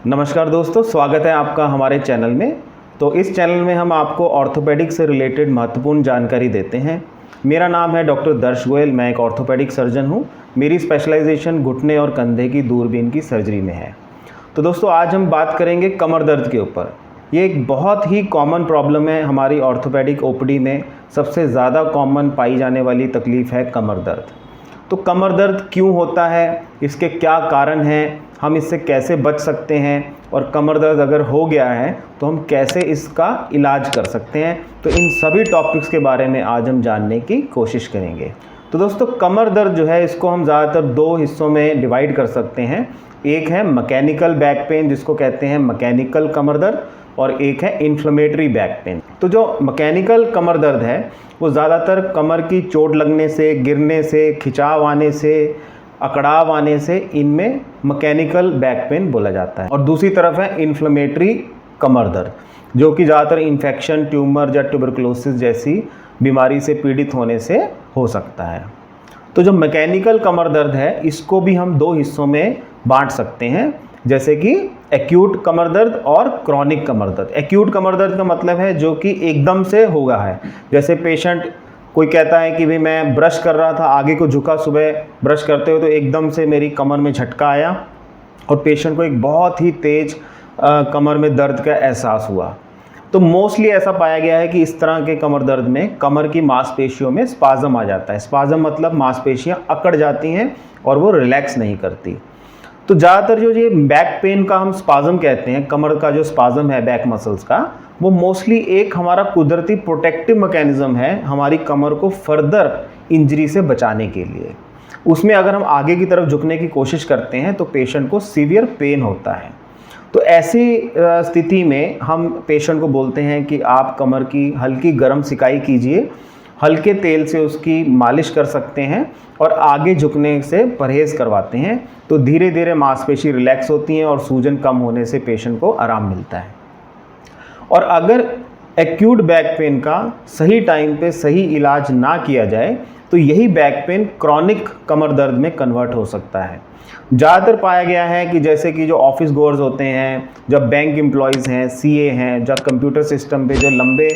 नमस्कार दोस्तों, स्वागत है आपका हमारे चैनल में। तो इस चैनल में हम आपको ऑर्थोपेडिक से रिलेटेड महत्वपूर्ण जानकारी देते हैं। मेरा नाम है डॉक्टर दर्श गोयल। मैं एक ऑर्थोपेडिक सर्जन हूं। मेरी स्पेशलाइजेशन घुटने और कंधे की दूरबीन की सर्जरी में है। तो दोस्तों, आज हम बात करेंगे कमर दर्द के ऊपर। ये एक बहुत ही कॉमन प्रॉब्लम है हमारी ऑर्थोपेडिक ओपीडी में। सबसे ज़्यादा कॉमन पाई जाने वाली तकलीफ़ है कमर दर्द। तो कमर दर्द क्यों होता है, इसके क्या कारण हैं, हम इससे कैसे बच सकते हैं, और कमर दर्द अगर हो गया है तो हम कैसे इसका इलाज कर सकते हैं। तो इन सभी टॉपिक्स के बारे में आज हम जानने की कोशिश करेंगे। तो दोस्तों, कमर दर्द जो है इसको हम ज़्यादातर दो हिस्सों में डिवाइड कर सकते हैं। एक है मैकेनिकल बैक पेन, जिसको कहते हैं मैकेनिकल कमर दर्द, और एक है इन्फ्लेमेटरी बैक पेन। तो जो मैकेनिकल कमर दर्द है वो ज़्यादातर कमर की चोट लगने से, गिरने से, खिंचाव आने से, अकड़ाव आने से इनमें मैकेनिकल बैक पेन बोला जाता है। और दूसरी तरफ है इन्फ्लेमेटरी कमर दर्द, जो कि ज़्यादातर इन्फेक्शन, ट्यूमर या ट्यूबरकुलोसिस जैसी बीमारी से पीड़ित होने से हो सकता है। तो जो मैकेनिकल कमर दर्द है इसको भी हम दो हिस्सों में बांट सकते हैं, जैसे कि एक्यूट कमर दर्द और क्रॉनिक कमर दर्द। एक्यूट कमर दर्द का मतलब है जो कि एकदम से होगा है। जैसे पेशेंट कोई कहता है कि भाई मैं ब्रश कर रहा था, आगे को झुका सुबह ब्रश करते हुए, तो एकदम से मेरी कमर में झटका आया और पेशेंट को एक बहुत ही तेज़ कमर में दर्द का एहसास हुआ। तो मोस्टली ऐसा पाया गया है कि इस तरह के कमर दर्द में कमर की मांसपेशियों में स्पाज़म आ जाता है। स्पाज़म मतलब मांसपेशियाँ अकड़ जाती हैं और वो रिलैक्स नहीं करती। तो ज़्यादातर जो ये बैक पेन का हम स्पाज़म कहते हैं, कमर का जो स्पाज़म है बैक मसल्स का, वो मोस्टली एक हमारा कुदरती प्रोटेक्टिव मैकेनिज़्म है हमारी कमर को फर्दर इंजरी से बचाने के लिए। उसमें अगर हम आगे की तरफ झुकने की कोशिश करते हैं तो पेशेंट को सीवियर पेन होता है। तो ऐसी स्थिति में हम पेशेंट को बोलते हैं कि आप कमर की हल्की गर्म सिकाई कीजिए, हल्के तेल से उसकी मालिश कर सकते हैं और आगे झुकने से परहेज़ करवाते हैं। तो धीरे धीरे मांसपेशी रिलैक्स होती हैं और सूजन कम होने से पेशेंट को आराम मिलता है। और अगर एक्यूट बैक पेन का सही टाइम पे सही इलाज ना किया जाए तो यही बैक पेन क्रॉनिक कमर दर्द में कन्वर्ट हो सकता है। ज़्यादातर पाया गया है कि जैसे कि जो ऑफिस गोअर्स होते हैं, जब बैंक एम्प्लॉयज़ हैं, सीए हैं, जब कंप्यूटर सिस्टम पे जो लंबे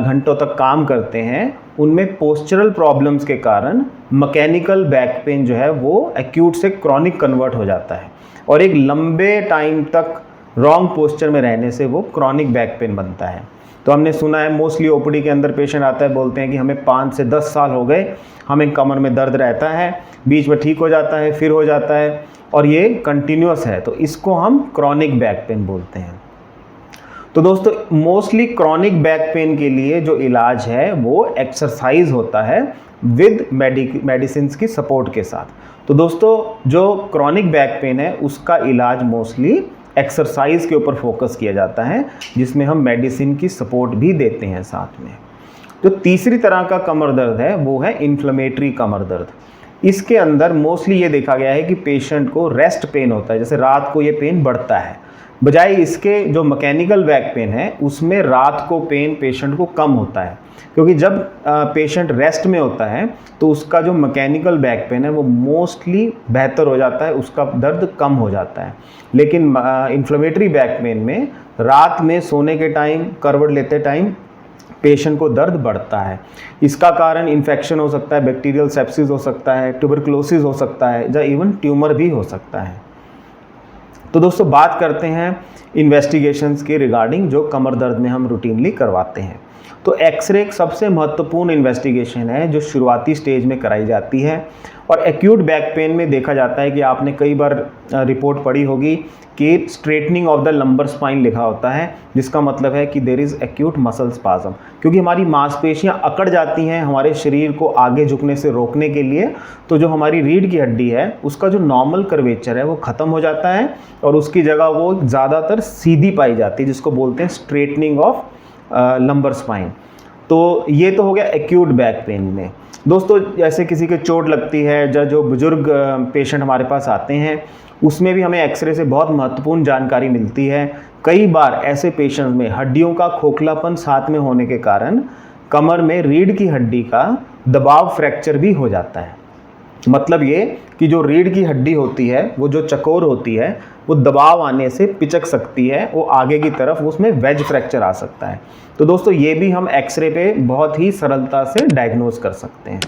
घंटों तक काम करते हैं, उनमें पोस्चरल प्रॉब्लम्स के कारण मैकेनिकल बैक पेन जो है वो एक्यूट से क्रॉनिक कन्वर्ट हो जाता है और एक लंबे टाइम तक रॉन्ग पोस्चर में रहने से वो क्रॉनिक बैक पेन बनता है। तो हमने सुना है मोस्टली ओपीडी के अंदर पेशेंट आता है, बोलते हैं कि हमें 5 से 10 साल हो गए, हमें कमर में दर्द रहता है, बीच में ठीक हो जाता है, फिर हो जाता है और ये कंटिन्यूअस है। तो इसको हम क्रॉनिक बैक पेन बोलते हैं। तो दोस्तों, मोस्टली क्रॉनिक बैक पेन के लिए जो इलाज है वो एक्सरसाइज होता है विद मेडिसिन की सपोर्ट के साथ। तो दोस्तों, जो क्रॉनिक बैक पेन है उसका इलाज मोस्टली एक्सरसाइज के ऊपर फोकस किया जाता है, जिसमें हम मेडिसिन की सपोर्ट भी देते हैं साथ में। जो तीसरी तरह का कमर दर्द है वो है इन्फ्लेमेटरी कमर दर्द। इसके अंदर मोस्टली ये देखा गया है कि पेशेंट को रेस्ट पेन होता है, जैसे रात को ये पेन बढ़ता है। बजाय इसके जो मैकेनिकल बैक पेन है उसमें रात को पेन पेशेंट को कम होता है, क्योंकि जब पेशेंट रेस्ट में होता है तो उसका जो मैकेनिकल बैक पेन है वो मोस्टली बेहतर हो जाता है, उसका दर्द कम हो जाता है। लेकिन इन्फ्लेमेटरी बैक पेन में रात में सोने के टाइम, करवट लेते टाइम पेशेंट को दर्द बढ़ता है। इसका कारण इन्फेक्शन हो सकता है, बैक्टीरियल सेप्सिस हो सकता है, ट्यूबरकुलोसिस हो सकता है, या इवन ट्यूमर भी हो सकता है। तो दोस्तों, बात करते हैं इन्वेस्टिगेशंस के रिगार्डिंग जो कमर दर्द में हम रूटीनली करवाते हैं। तो एक्सरे एक सबसे महत्वपूर्ण इन्वेस्टिगेशन है जो शुरुआती स्टेज में कराई जाती है। और एक्यूट बैक पेन में देखा जाता है कि आपने कई बार रिपोर्ट पढ़ी होगी कि straightening of the lumbar spine लिखा होता है, जिसका मतलब है कि there is acute muscle spasm, क्योंकि हमारी मांसपेशियां अकड़ जाती हैं हमारे शरीर को आगे झुकने से रोकने के लिए। तो जो हमारी रीढ़ की हड्डी है उसका जो नॉर्मल कर्वेचर है वो ख़त्म हो जाता है और उसकी जगह वो ज़्यादातर सीधी पाई जाती है, जिसको बोलते हैं स्ट्रेटनिंग ऑफ लंबर स्पाइन। तो ये तो हो गया एक्यूट बैक पेन में। दोस्तों, जैसे किसी के चोट लगती है, जो बुजुर्ग पेशेंट हमारे पास आते हैं उसमें भी हमें एक्सरे से बहुत महत्वपूर्ण जानकारी मिलती है। कई बार ऐसे पेशेंट्स में हड्डियों का खोखलापन साथ में होने के कारण कमर में रीढ़ की हड्डी का दबाव फ्रैक्चर भी हो जाता है। मतलब ये कि जो रीढ़ की हड्डी होती है वो जो चकोर होती है वो दबाव आने से पिचक सकती है, वो आगे की तरफ उसमें वेज फ्रैक्चर आ सकता है। तो दोस्तों ये भी हम एक्सरे पे बहुत ही सरलता से डायग्नोज कर सकते हैं।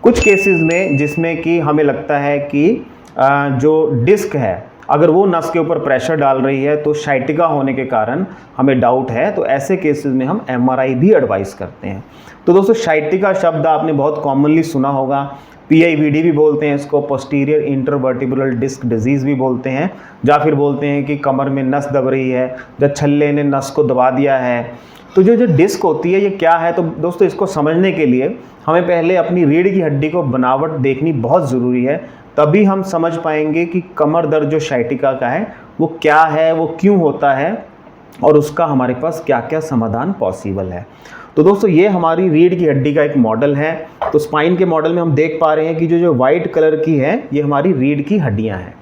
कुछ केसेस में जिसमें कि हमें लगता है कि जो डिस्क है अगर वो नस के ऊपर प्रेशर डाल रही है तो शाइटिका होने के कारण हमें डाउट है, तो ऐसे केसेस में हम एमआरआई भी एडवाइस करते हैं। तो दोस्तों शाइटिका शब्द आपने बहुत कॉमनली सुना होगा, पीआईवीडी भी बोलते हैं इसको, पोस्टीरियर इंटरवर्टिब्रल डिस्क डिजीज़ भी बोलते हैं, या फिर बोलते हैं कि कमर में नस दब रही है या छल्ले ने नस को दबा दिया है। तो जो डिस्क होती है ये क्या है, तो दोस्तों इसको समझने के लिए हमें पहले अपनी रीढ़ की हड्डी को बनावट देखनी बहुत ज़रूरी है, तभी हम समझ पाएंगे कि कमर दर्द जो शाइटिका का है वो क्या है, वो क्यों होता है और उसका हमारे पास क्या क्या समाधान पॉसिबल है। तो दोस्तों ये हमारी रीढ़ की हड्डी का एक मॉडल है। तो स्पाइन के मॉडल में हम देख पा रहे हैं कि जो वाइट कलर की है ये हमारी रीढ़ की हड्डियां हैं।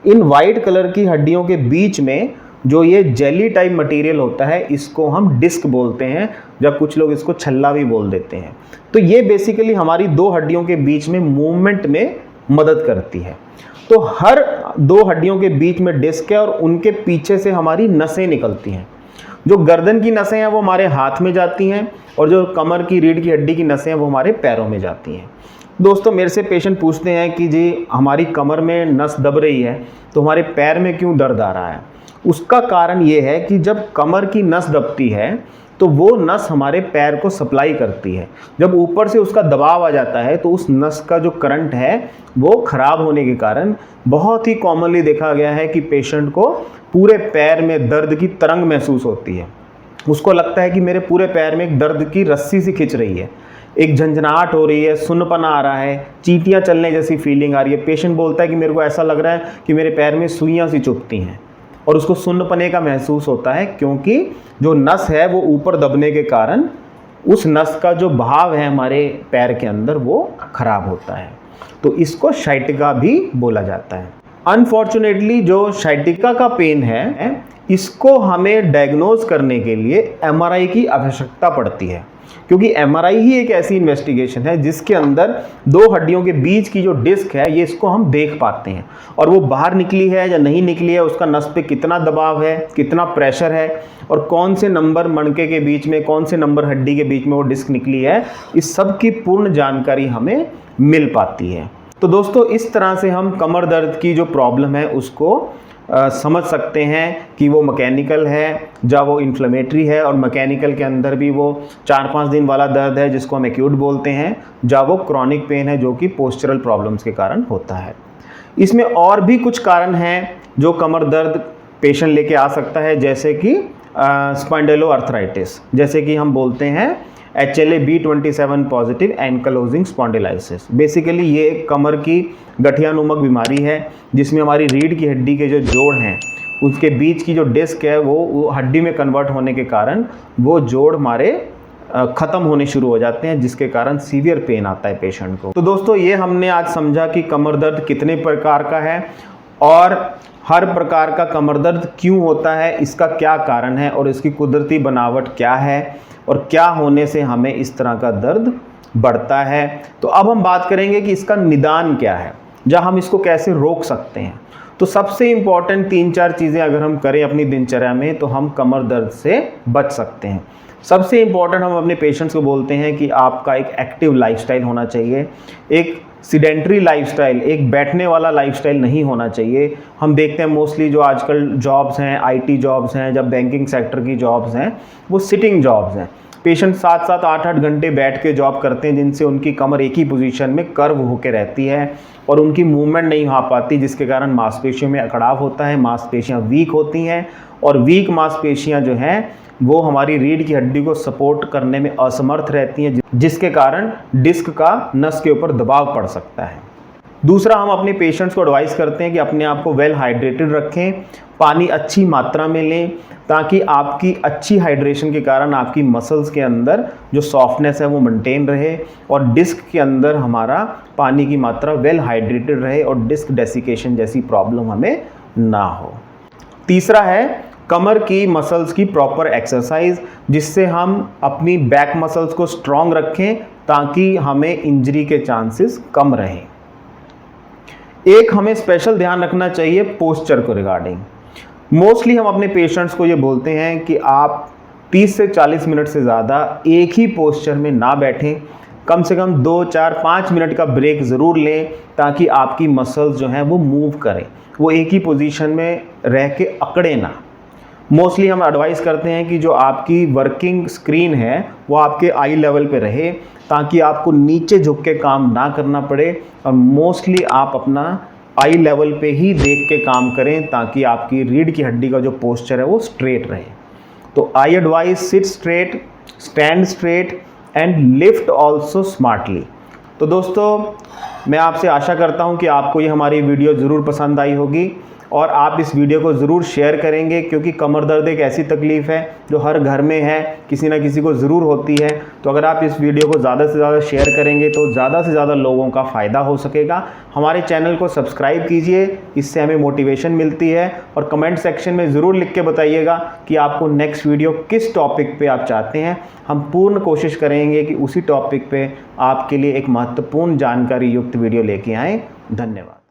इन वाइट कलर की हड्डियों के बीच में जो ये जेली टाइप मटेरियल होता है इसको हम डिस्क बोलते हैं, या कुछ लोग इसको छल्ला भी बोल देते हैं। तो ये बेसिकली हमारी दो हड्डियों के बीच में मूवमेंट में मदद करती है। तो हर दो हड्डियों के बीच में डिस्क है और उनके पीछे से हमारी नसें निकलती हैं। जो गर्दन की नसें हैं वो हमारे हाथ में जाती हैं और जो कमर की रीढ़ की हड्डी की नसें हैं वो हमारे पैरों में जाती हैं। दोस्तों मेरे से पेशेंट पूछते हैं कि जी हमारी कमर में नस दब रही है तो हमारे पैर में क्यों दर्द आ रहा है। उसका कारण ये है कि जब कमर की नस दबती है तो वो नस हमारे पैर को सप्लाई करती है। जब ऊपर से उसका दबाव आ जाता है तो उस नस का जो करंट है वो खराब होने के कारण बहुत ही कॉमनली देखा गया है कि पेशेंट को पूरे पैर में दर्द की तरंग महसूस होती है। उसको लगता है कि मेरे पूरे पैर में एक दर्द की रस्सी सी खिंच रही है, एक झंझनाहट हो रही है, सुन्नपना आ रहा है, चींटियाँ चलने जैसी फीलिंग आ रही है। पेशेंट बोलता है कि मेरे को ऐसा लग रहा है कि मेरे पैर में सुइयाँ सी चुभती हैं, और उसको सुन्नपने का महसूस होता है क्योंकि जो नस है वो ऊपर दबने के कारण उस नस का जो बहाव है हमारे पैर के अंदर वो खराब होता है। तो इसको शाइटिका भी बोला जाता है। अनफॉर्चुनेटली जो शाइटिका का पेन है इसको हमें डायग्नोज करने के लिए एमआरआई की आवश्यकता पड़ती है, क्योंकि एमआरआई ही एक ऐसी इन्वेस्टिगेशन है जिसके अंदर दो हड्डियों के बीच की जो डिस्क है ये इसको हम देख पाते हैं, और वो बाहर निकली है या नहीं निकली है, उसका नस पे कितना दबाव है, कितना प्रेशर है, और कौन से नंबर मणके के बीच में, कौन से नंबर हड्डी के बीच में वो डिस्क निकली है, इस सब की पूर्ण जानकारी हमें मिल पाती है। तो दोस्तों इस तरह से हम कमर दर्द की जो प्रॉब्लम है उसको समझ सकते हैं कि वो मैकेनिकल है या वो इन्फ्लेमेटरी है, और मैकेनिकल के अंदर भी वो 4-5 दिन वाला दर्द है जिसको हम एक्यूट बोलते हैं, या वो क्रॉनिक पेन है जो कि पोस्चरल प्रॉब्लम्स के कारण होता है। इसमें और भी कुछ कारण हैं जो कमर दर्द पेशेंट लेके आ सकता है, जैसे कि स्पॉन्डिलोआर्थराइटिस, जैसे कि हम बोलते हैं HLA-B27 positive ankylosing spondylosis. Basically ये एक कमर की गठियानुमक बीमारी है जिसमें हमारी रीढ़ की हड्डी के जो जोड़ हैं उसके बीच की जो डिस्क है वो हड्डी में कन्वर्ट होने के कारण वो जोड़ हमारे ख़त्म होने शुरू हो जाते हैं, जिसके कारण सीवियर पेन आता है पेशेंट को। तो दोस्तों ये हमने आज समझा कि कमर दर्द कितने प्रकार का है और हर प्रकार का कमर दर्द क्यों होता है, इसका क्या कारण है और इसकी कुदरती बनावट क्या है, और क्या होने से हमें इस तरह का दर्द बढ़ता है। तो अब हम बात करेंगे कि इसका निदान क्या है, या हम इसको कैसे रोक सकते हैं। तो सबसे इम्पॉर्टेंट 3-4 चीज़ें अगर हम करें अपनी दिनचर्या में तो हम कमर दर्द से बच सकते हैं। सबसे इम्पॉर्टेंट हम अपने पेशेंट्स को बोलते हैं कि आपका एक एक्टिव लाइफस्टाइल होना चाहिए, एक सीडेंट्री लाइफस्टाइल, एक बैठने वाला लाइफस्टाइल नहीं होना चाहिए। हम देखते हैं मोस्टली जो आजकल जॉब्स हैं, आईटी जॉब्स हैं, जब बैंकिंग सेक्टर की जॉब्स हैं, वो सिटिंग जॉब्स हैं। पेशेंट 7-7, 8-8 घंटे बैठ के जॉब करते हैं, जिनसे उनकी कमर एक ही पोजीशन में कर्व होकर रहती है और उनकी मूवमेंट नहीं हो पाती, जिसके कारण मांसपेशियों में अकड़ाव होता है, मांसपेशियां वीक होती हैं, और वीक मांसपेशियां जो हैं वो हमारी रीढ़ की हड्डी को सपोर्ट करने में असमर्थ रहती हैं, जिसके कारण डिस्क का नस के ऊपर दबाव पड़ सकता है। दूसरा, हम अपने पेशेंट्स को एडवाइस करते हैं कि अपने आप को वेल हाइड्रेटेड रखें, पानी अच्छी मात्रा में लें, ताकि आपकी अच्छी हाइड्रेशन के कारण आपकी मसल्स के अंदर जो सॉफ्टनेस है वो मेंटेन रहे और डिस्क के अंदर हमारा पानी की मात्रा वेल हाइड्रेटेड रहे और डिस्क डेसिकेशन जैसी प्रॉब्लम हमें ना हो। तीसरा है कमर की मसल्स की प्रॉपर एक्सरसाइज, जिससे हम अपनी बैक मसल्स को स्ट्रॉन्ग रखें ताकि हमें इंजरी के चांसेस कम रहें। एक हमें स्पेशल ध्यान रखना चाहिए पोस्चर को रिगार्डिंग। मोस्टली हम अपने पेशेंट्स को ये बोलते हैं कि आप 30 से 40 मिनट से ज़्यादा एक ही पोस्चर में ना बैठें, कम से कम 2, 4, 5 मिनट का ब्रेक ज़रूर लें ताकि आपकी मसल्स जो हैं वो मूव करें, वो एक ही पोजीशन में रह के अकड़े ना। मोस्टली हम एडवाइस करते हैं कि जो आपकी वर्किंग स्क्रीन है वो आपके आई लेवल पे रहे ताकि आपको नीचे झुक के काम ना करना पड़े, और मोस्टली आप अपना आई लेवल पे ही देख के काम करें ताकि आपकी रीढ़ की हड्डी का जो पोस्चर है वो स्ट्रेट रहे। तो I advise sit straight, stand straight and lift also smartly. तो दोस्तों, मैं आपसे आशा करता हूं कि आपको ये हमारी वीडियो ज़रूर पसंद आई होगी और आप इस वीडियो को ज़रूर शेयर करेंगे, क्योंकि कमर दर्द एक ऐसी तकलीफ़ है जो हर घर में है, किसी ना किसी को ज़रूर होती है। तो अगर आप इस वीडियो को ज़्यादा से ज़्यादा शेयर करेंगे तो ज़्यादा से ज़्यादा लोगों का फ़ायदा हो सकेगा। हमारे चैनल को सब्सक्राइब कीजिए, इससे हमें मोटिवेशन मिलती है, और कमेंट सेक्शन में ज़रूर लिख के बताइएगा कि आपको नेक्स्ट वीडियो किस टॉपिक पे आप चाहते हैं। हम पूर्ण कोशिश करेंगे कि उसी टॉपिक पे आपके लिए एक महत्वपूर्ण जानकारी युक्त वीडियो लेके आएँ। धन्यवाद।